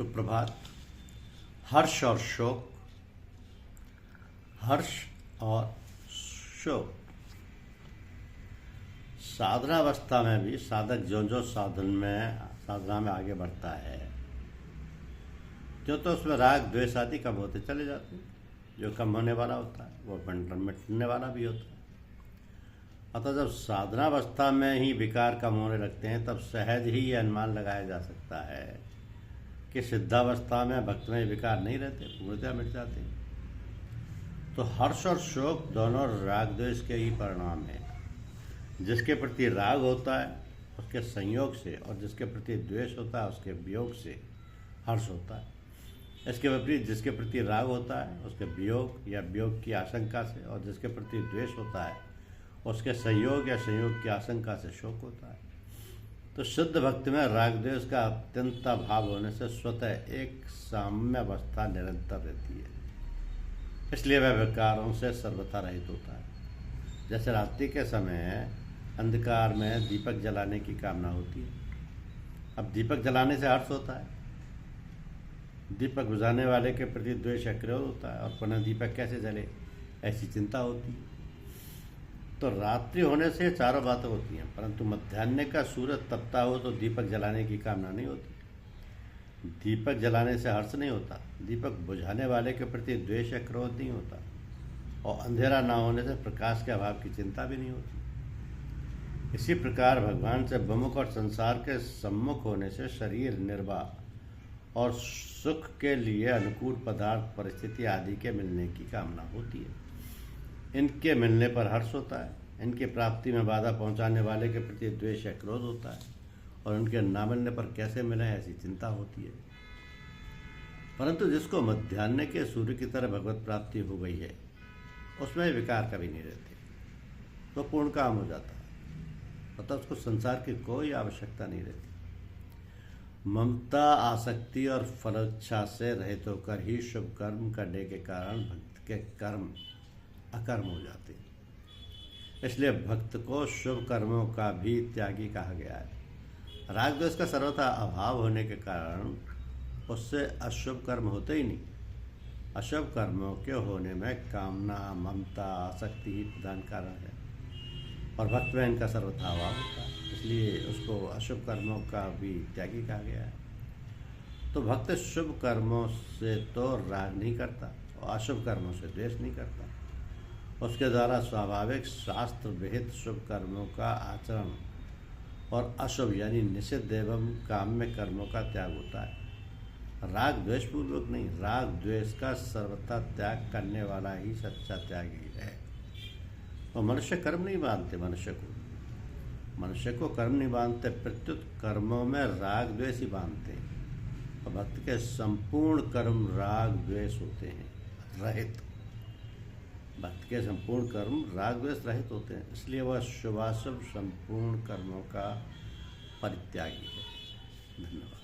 सुप्रभात। हर्ष और शोक, हर्ष और शोक। साधनावस्था में भी साधक जो साधना में आगे बढ़ता है तो उसमें राग द्वेष आदि कम होते चले जाते हैं। जो कम होने वाला होता है वो मिटने वाला भी होता है। अतः जब साधनावस्था में ही विकार कम होने लगते हैं तब सहज ही ये अनुमान लगाया जा सकता है कि सिद्धावस्था में भक्त में विकार नहीं रहते, पूर्णतः मिट जाते हैं। तो हर्ष और शोक दोनों राग द्वेष के ही परिणाम हैं। जिसके प्रति राग होता है उसके संयोग से, और जिसके प्रति द्वेष होता है उसके वियोग से हर्ष होता है। इसके विपरीत जिसके प्रति राग होता है उसके वियोग या वियोग की आशंका से, और जिसके प्रति द्वेष होता है उसके संयोग या संयोग की आशंका से शोक होता है। तो शुद्ध भक्ति में राग द्वेष का अत्यंत अभाव होने से स्वतः एक साम्य अवस्था निरंतर रहती है। इसलिए वह विकारों से सर्वथा रहित होता है। जैसे रात्रि के समय अंधकार में दीपक जलाने की कामना होती है। अब दीपक जलाने से हर्ष होता है, दीपक बुझाने वाले के प्रति द्वेष या क्रोध होता है, और पुनः दीपक कैसे जले ऐसी चिंता होती है। तो रात्रि होने से चारों बातें होती हैं, परंतु मध्याह्न का सूरज तपता हो तो दीपक जलाने की कामना नहीं होती। दीपक जलाने से हर्ष नहीं होता, दीपक बुझाने वाले के प्रति द्वेष या क्रोध नहीं होता, और अंधेरा ना होने से प्रकाश के अभाव की चिंता भी नहीं होती। इसी प्रकार भगवान से विमुख और संसार के सम्मुख होने से शरीर निर्वाह और सुख के लिए अनुकूल पदार्थ परिस्थिति आदि के मिलने की कामना होती है। इनके मिलने पर हर्ष होता है, इनकी प्राप्ति में बाधा पहुंचाने वाले के प्रति द्वेष या क्रोध होता है, और उनके ना मिलने पर कैसे मिले ऐसी चिंता होती है। परंतु जिसको मध्याह्न के सूर्य की तरह भगवत प्राप्ति हो गई है उसमें विकार कभी नहीं रहते, तो पूर्ण काम हो जाता है। अतः उसको संसार की कोई आवश्यकता नहीं रहती। ममता, आसक्ति और फलेच्छा से रहित होकर ही शुभ कर्म करने के कारण भक्त के कर्म अकर्म हो जाते हैं। इसलिए भक्त को शुभ कर्मों का भी त्यागी कहा गया है। राग द्वेष का सर्वथा अभाव होने के कारण उससे अशुभ कर्म होते ही नहीं। अशुभ कर्मों के होने में कामना, ममता, आसक्ति ही प्रधान कारण है, और भक्त में इनका सर्वथा अभाव होता है। इसलिए उसको अशुभ कर्मों का भी त्यागी कहा गया है। तो भक्त शुभ कर्मों से तो राग नहीं करता और अशुभ कर्मों से द्वेष नहीं करता। उसके द्वारा स्वाभाविक शास्त्र विहित शुभ कर्मों का आचरण और अशुभ यानी निषिद्ध एवं काम्य कर्मों का त्याग होता है। राग द्वेष पूर्वक नहीं, राग द्वेष का सर्वथा त्याग करने वाला ही सच्चा त्यागी है। और मनुष्य कर्म नहीं बांधते, मनुष्य को कर्म नहीं बांधते, प्रत्युत कर्मों में राग द्वेष ही बांधते हैं। और भक्त के संपूर्ण कर्म राग द्वेष होते हैं रहित। भक्त के संपूर्ण कर्म राग द्वेष रहित होते हैं, इसलिए वह शुभाशुभ संपूर्ण कर्मों का परित्यागी है। धन्यवाद।